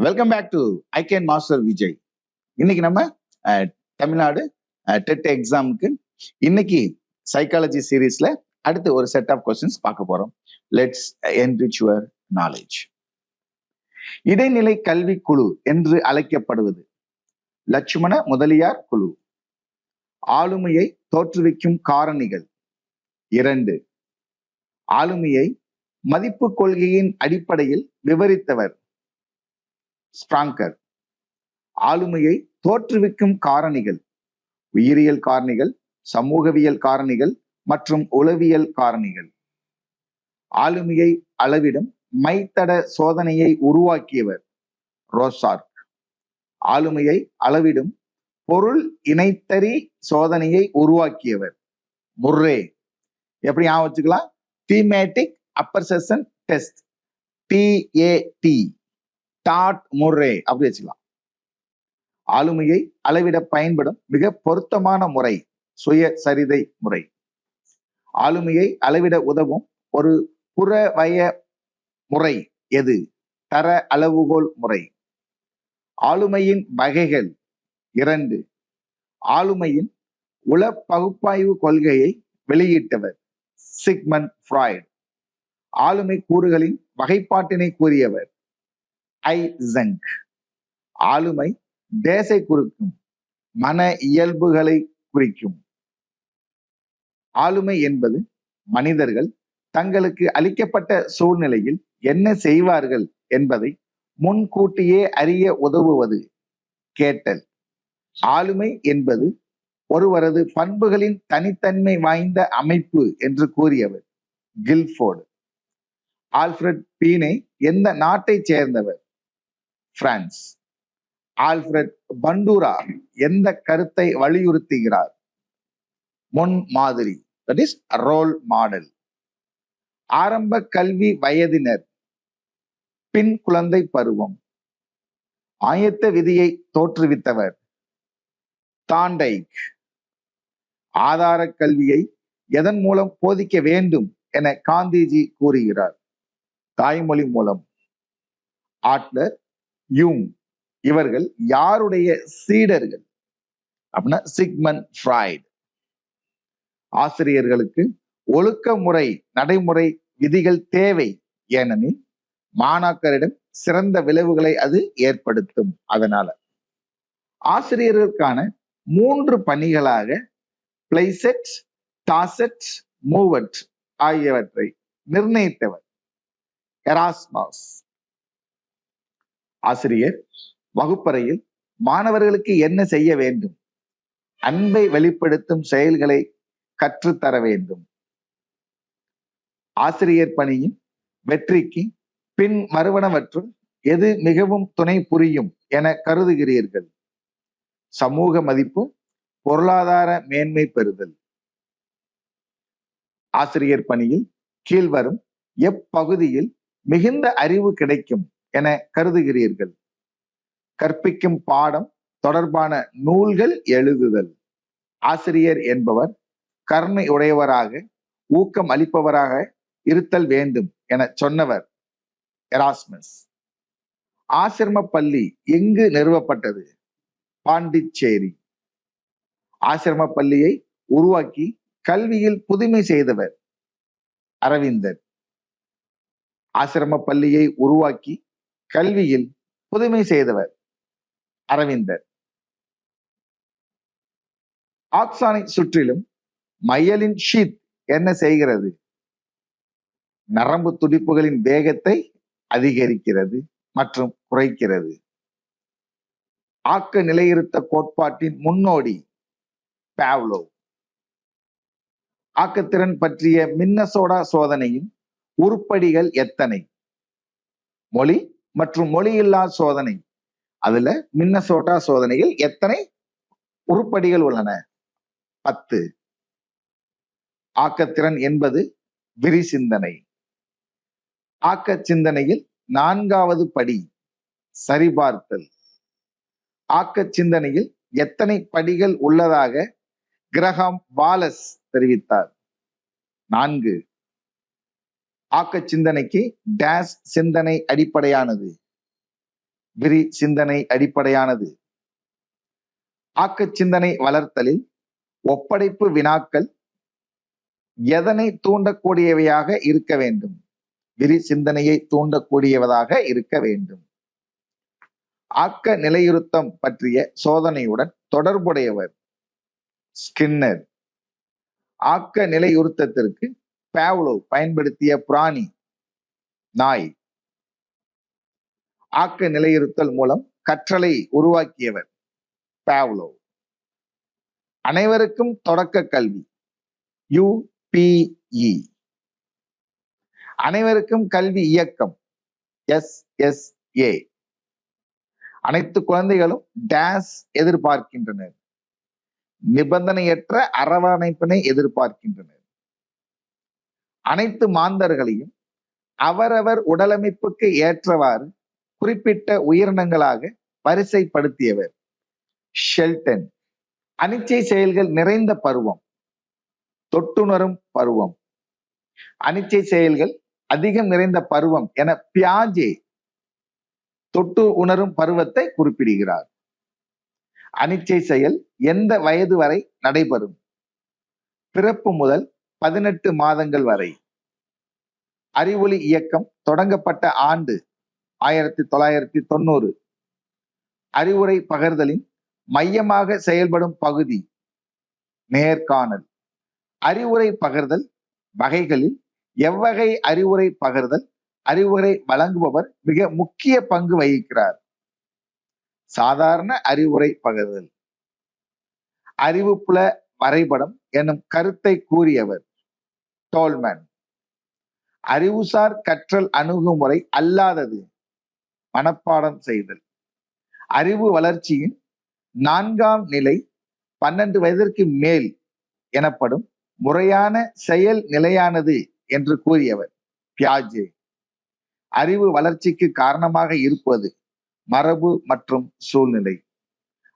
Welcome back to I can master Vijay. இன்னைக்கு நம்ம Tamil Nadu dead எக்ஸாமுக்கு இன்னைக்கு சைக்காலஜி சீரீஸ்ல அடுத்து ஒரு செட் ஆஃப் கொஸ்டின்ஸ் பார்க்க போறோம். Let's enrich your knowledge. இடைநிலை கல்வி குழு என்று அழைக்கப்படுவது லட்சுமண முதலியார் குழு. ஆளுமையை தோற்றுவிக்கும் காரணிகள் 2. ஆளுமையை மதிப்பு கொள்கையின் அடிப்படையில் விவரித்தவர் ஸ்ப்ராங்கர். ஆளுமையை தோற்றுவிக்கும் காரணிகள் உயிரியல் காரணிகள், சமூகவியல் காரணிகள் மற்றும் உளவியல் காரணிகள். ஆளுமையை அளவிடும் மைத்தட சோதனையை உருவாக்கியவர் ரோசார்க். ஆளுமையை அளவிடும் பொருள் இணைத்தறி சோதனையை உருவாக்கியவர் முர்ரே. எப்படி ஞாபகம் வச்சுக்கலாம்? Thematic apperception test, TAT, dot Murray அப்படி வச்சுக்கலாம். ஆளுமையை அளவிட பயன்படும் மிக பொருத்தமான முறை சுயசரிதை முறை. ஆளுமையை அளவிட உதவும் ஒரு புறவய முறை எது? தர அளவுகோல் முறை. ஆளுமையின் வகைகள் 2. ஆளுமையின் உள பகுப்பாய்வு கொள்கையை வெளியிட்டவர் சிக்மண்ட் ஃப்ராய்ட். ஆளுமை கூறுகளின் வகைப்பாட்டினை கூறியவர் ஐசங்க். ஆளுமை தேசை குறிக்கும், மன இயல்புகளை குறிக்கும். ஆளுமை என்பது மனிதர்கள் தங்களுக்கு அளிக்கப்பட்ட சூழ்நிலையில் என்ன செய்வார்கள் என்பதை முன்கூட்டியே அறிய உதவுவது கேட்டல். ஆளுமை என்பது ஒருவரது பண்புகளின் தனித்தன்மை வாய்ந்த அமைப்பு என்று கூறியவர் கில்ஃபோர்டு. ஆல்ஃபிரட் பீனே எந்த நாட்டை சேர்ந்தவர்? பிரான்ஸ். ஆல்ஃபிரட் பண்டூரா எந்த கருத்தை வலியுறுத்துகிறார்? முன் மாதிரி, தட் இஸ் ரோல் மாடல். ஆரம்ப கல்வி வயதினர், பின் குழந்தை பருவம். ஆயத்த விதியை தோற்றுவித்தவர் தாண்டைக். ஆதார கல்வியை எதன் மூலம் போதிக்க வேண்டும் என காந்திஜி கூறுகிறார்? தாய்மொழி மூலம். ஆட்லர், யூங் இவர்கள் யாருடைய சீடர்கள் அப்படின்னா சிக்மண்ட் ஃப்ராய்ட். ஆசிரியர்களுக்கு ஒழுக்க முறை நடைமுறை விதிகள் தேவை, ஏனெனில் மாணாக்கரிடம் சிறந்த விளைவுகளை அது ஏற்படுத்தும். அதனால ஆசிரியர்களுக்கான 3 பணிகளாக பிளைசெட், டாசெட், மூவட் ஆகியவற்றை நிர்ணயித்தவர் எராஸ்மஸ். ஆசிரியர் வகுப்பறையில் மாணவர்களுக்கு என்ன செய்ய வேண்டும்? அன்பை வெளிப்படுத்தும் செயல்களை கற்றுத்தர வேண்டும். ஆசிரியர் பணியின் வெற்றிக்கு பின் வருவனவற்றுள் எது மிகவும் துணை புரியும் என கருதுகிறீர்கள்? சமூக மதிப்பு, பொருளாதார மேன்மை பெறுதல். ஆசிரியர் பணியில் கீழ்வரும் எப்பகுதியில் மிகுந்த அறிவு கிடைக்கும் என கருதுகிறீர்கள்? கற்பிக்கும் பாடம் தொடர்பான நூல்கள் எழுதுதல். ஆசிரியர் என்பவர் கருணை உடையவராக, ஊக்கம் அளிப்பவராக இருத்தல் வேண்டும் என சொன்னவர் எராஸ்மஸ். ஆசிரம பள்ளி எங்கு நிறுவப்பட்டது? பாண்டிச்சேரி. ஆசிரம பள்ளியை உருவாக்கி கல்வியில் புதுமை செய்தவர் அரவிந்தர். ஆசிரம பள்ளியை உருவாக்கி கல்வியில் புதுமை செய்தவர் அரவிந்தர். ஆக்சானை சுற்றிலும் மையலின் ஷீத் என்ன செய்கிறது? நரம்பு துடிப்புகளின் வேகத்தை அதிகரிக்கிறது மற்றும் குறைக்கிறது. ஆக்க நிலையிருத்த கோட்பாட்டின் முன்னோடி பாவ்லோவ். ஆக்கத்திறன் பற்றிய மின்னசோடா சோதனையின் உருப்படிகள் எத்தனை? மொழி மற்றும் மொழியில்லா சோதனை. அதுல மின்னசோட்டா சோதனையில் எத்தனை உருப்படிகள் உள்ளன? 10. ஆக்கத்திறன் என்பது விரி சிந்தனை. ஆக்க சிந்தனையில் 4வது படி சரிபார்த்தல். ஆக்க சிந்தனையில் எத்தனை படிகள் உள்ளதாக கிரஹாம் வாலஸ் தெரிவித்தார்? 4. ஆக்க சிந்தனைக்கு டேஸ் சிந்தனை அடிப்படையானது. விரி சிந்தனை அடிப்படையானது. ஆக்க சிந்தனை வளர்த்தலில் ஒப்படைப்பு வினாக்கள் எதனை தூண்டக்கூடியவையாக இருக்க வேண்டும்? விரி சிந்தனையை தூண்டக்கூடியவதாக இருக்க வேண்டும். ஆக்க நிலையுறுத்தம் பற்றிய சோதனையுடன் தொடர்புடையவர் ஸ்கின்னர். ஆக்க நிலையுறுத்தத்திற்கு பாவ்லோவ் பயன்படுத்திய பிராணி நாய். ஆக்க நிலையுறுத்தல் மூலம் கற்றலை உருவாக்கியவர் பாவ்லோவ். அனைவருக்கும் தொடக்க கல்வி UPE. அனைவருக்கும் கல்வி இயக்கம் SSA. அனைத்து குழந்தைகளும் டேஸ் எதிர்பார்க்கின்றனர். நிபந்தனையற்ற அரவணைப்பினை எதிர்பார்க்கின்றனர். அனைத்து மாந்தர்களையும் அவரவர் உடலமைப்புக்கு ஏற்றவாறு குறிப்பிட்ட உயிரினங்களாக வரிசைப்படுத்தியவர் ஷெல்டன். அனிச்சை செயல்கள் நிறைந்த பருவம் தொட்டுணரும் பருவம். அனிச்சை செயல்கள் அதிகம் நிறைந்த பருவம் என பியாஜே தொட்டு உணரும் பருவத்தை குறிப்பிடுகிறார். அனிச்சை செயல் எந்த வயது வரை நடைபெறும்? பிறப்பு முதல் 18 மாதங்கள் வரை. அறிவொளி இயக்கம் தொடங்கப்பட்ட ஆண்டு 1990. அறிவுரை பகர்தலின் மையமாக செயல்படும் பகுதி நேர்காணல். அறிவுரை பகர்தல் வகைகளில் எவ்வகை அறிவுரை பகர்தல் அறிவுரை வழங்குபவர் மிக முக்கிய பங்கு வகிக்கிறார்? சாதாரண அறிவுரை பகர்தல். அறிவுப்புல வரைபடம் எனும் கருத்தை கூறியவர் டோல்மேன். அறிவுசார் கற்றல் அணுகுமுறை அல்லாதது மனப்பாடம் செய்தல். அறிவு வளர்ச்சியின் 4ஆம் நிலை 12 வயதிற்கு மேல் எனப்படும் முறையான செயல் நிலையானது என்று கூறியவர் பியாஜே. அறிவு வளர்ச்சிக்கு காரணமாக இருப்பது மரபு மற்றும் சூழ்நிலை.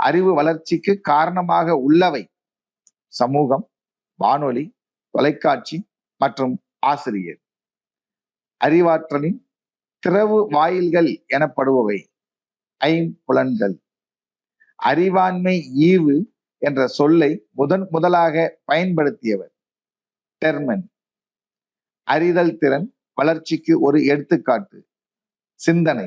அறிவு வளர்ச்சிக்கு காரணமாக உள்ளவை சமூகம், வானொலி, தொலைக்காட்சி மற்றும் ஆசிரியர். அறிவாற்றலின் திறவு வாயில்கள் எனப்படுபவை ஐம்புலன்கள். அறிவாண்மை ஈவு என்ற சொல்லை முதலாக பயன்படுத்தியவர் டெர்மன். அறிதல் திறன் வளர்ச்சிக்கு ஒரு எடுத்துக்காட்டு சிந்தனை.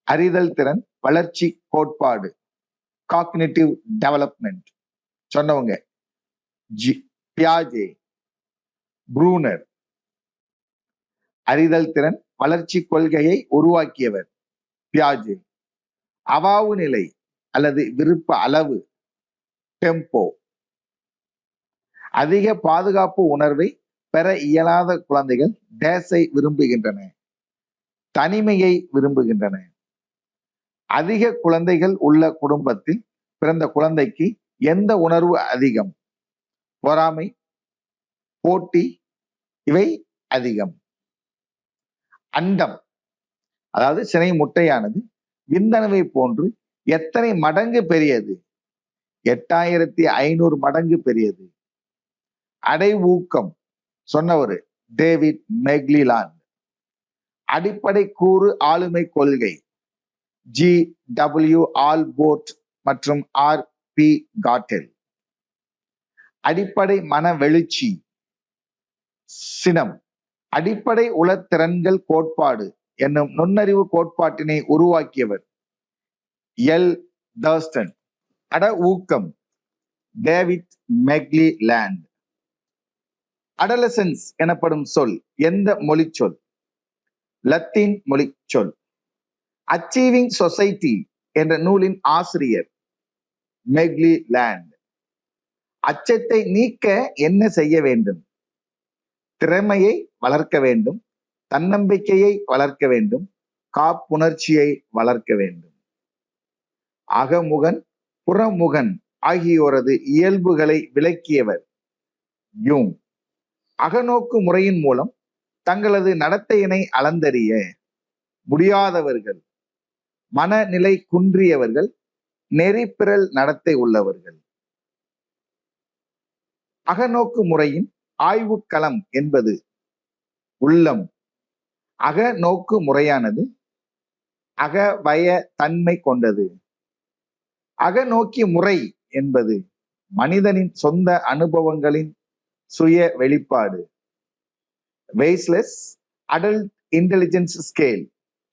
அறிதல் திறன் வளர்ச்சி கோட்பாடு காக்னிட்டிவ் டெவலப்மெண்ட் சொன்னவங்க பியாஜே, ப்ரூனர். அறிதல் திறன் வளர்ச்சி கொள்கையை உருவாக்கியவர் பியாஜே. அவாவு நிலை அல்லது விருப்ப அளவு டெம்போ. அதிக பாதுகாப்பு உணர்வை பெற இயலாத குழந்தைகள் டேஸை விரும்புகின்றன, தனிமையை விரும்புகின்றன. அதிக குழந்தைகள் உள்ள குடும்பத்தில் பிறந்த குழந்தைக்கு எந்த உணர்வு அதிகம்? பொறாமை, போட்டி, இவை அதிகம். அண்டம் அதாவது சினை முட்டையானது விந்தணுவை போன்று எத்தனை மடங்கு பெரியது? 8500 மடங்கு பெரியது. அடைவூக்கம் சொன்னவர் டேவிட் மெக்லிலாண்ட். அடிப்படை கூறு ஆளுமை கொள்கை GW ஆல்போர்ட் மற்றும் RP காட்டெல். அடிப்படை மன வெளிச்சி சினம். அடிப்படை உளத்திறன்கள் கோட்பாடு என்னும் நுண்ணறிவு கோட்பாட்டினை உருவாக்கியவர் எல் தர்ஸ்டன். அட ஊக்கம் டேவிட் மெக்லிலாண்ட். அடலசன்ஸ் எனப்படும் சொல் எந்த மொழி சொல்? லத்தீன் மொழி சொல். அச்சீவிங் சொசைட்டி என்ற நூலின் ஆசிரியர் மெக்லிலாண்ட். அச்சத்தை நீக்க என்ன செய்ய வேண்டும்? திறமையை வளர்க்க வேண்டும், தன்னம்பிக்கையை வளர்க்க வேண்டும், காப்புணர்ச்சியை வளர்க்க வேண்டும். அகமுகன் புறமுகன் ஆகியோரது இயல்புகளை விளக்கியவர் யூங். அகநோக்கு முறையின் மூலம் தங்களது நடத்தையினை அளந்தறிய முடியாதவர்கள் மனநிலை குன்றியவர்கள், நெறிப்பிரல் நடத்தை உள்ளவர்கள். அகநோக்கு முறையின் ஆய்வுக்களம் என்பது உள்ளம். அகநோக்கு முறையானது அகவய தன்மை கொண்டது. அகநோக்கி முறை என்பது மனிதனின் சொந்த அனுபவங்களின் சுய வெளிப்பாடு. வெய்ஸ்லெஸ் அடல்ட் இன்டெலிஜென்ஸ் ஸ்கேல்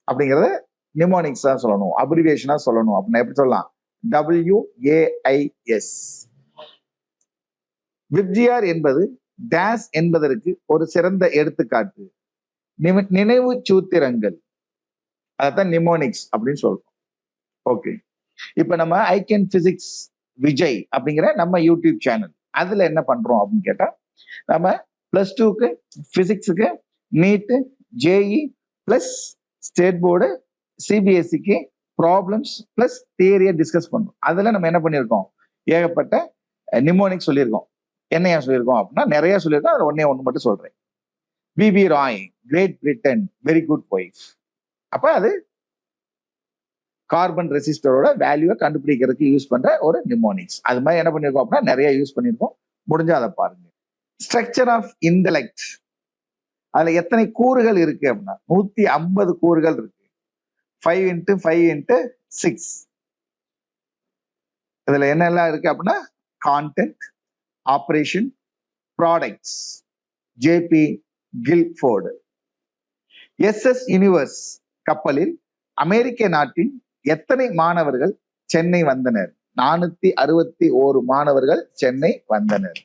அப்படிங்கிறத நிமோனிக்ஸா சொல்லணும், அப்ரிவியேஷனா சொல்லணும் அப்படின்னா எப்படி சொல்லலாம்? WAIS. விப்ஜிஆர் என்பது டேஸ் என்பதற்கு ஒரு சிறந்த எடுத்துக்காட்டு. நினைவு சூத்திரங்கள், அதான் நிமோனிக்ஸ் அப்படின்னு சொல்றோம். ஓகே, இப்ப நம்ம ஐ கேன் பிசிக்ஸ் விஜய் அப்படிங்கிற நம்ம யூடியூப் சேனல், அதுல என்ன பண்றோம் அப்படின்னு கேட்டா, நம்ம +2க்கு பிசிக்ஸுக்கு NEET, JEE plus state board, சிபிஎஸ்சிக்கு ப்ராப்ளம்ஸ் பிளஸ் தியரியை டிஸ்கஸ் பண்றோம். அதுல நம்ம என்ன பண்ணியிருக்கோம்? ஏகப்பட்ட நிமோனிக்ஸ் சொல்லியிருக்கோம். என்னையா சொல்லியிருக்கோம் அப்படின்னா நிறைய சொல்லியிருக்கோம். அதுல ஒண்ணு மட்டும் சொல்றேன். B P Roy, great Britain, very good wife. அப்ப அது கார்பன் ரெசிஸ்டரோட வேல்யூவை கண்டுபிடிக்கிறதுக்கு யூஸ் பண்ற ஒரு நிமோனிக்ஸ். அது மாதிரி என்ன பண்ணிருக்கோம் அப்படின்னா நிறைய யூஸ் பண்ணிருக்கோம். முடிஞ்சா அதை பாருங்க. ஸ்ட்ரக்சர் ஆஃப் இன்டெலெக்ட், அதுல எத்தனை கூறுகள் இருக்கு அப்படின்னா 150 கூறுகள் இருக்கு. 5 × 5 × 6. இதுல என்னெல்லாம் இருக்கு அப்படின்னா content, operation, products. J P Guilford. SS universe கப்பலில் அமெரிக்க நாட்டின் எத்தனை மாணவர்கள் சென்னை வந்தனர்? 461 மாணவர்கள் சென்னை வந்தனர்.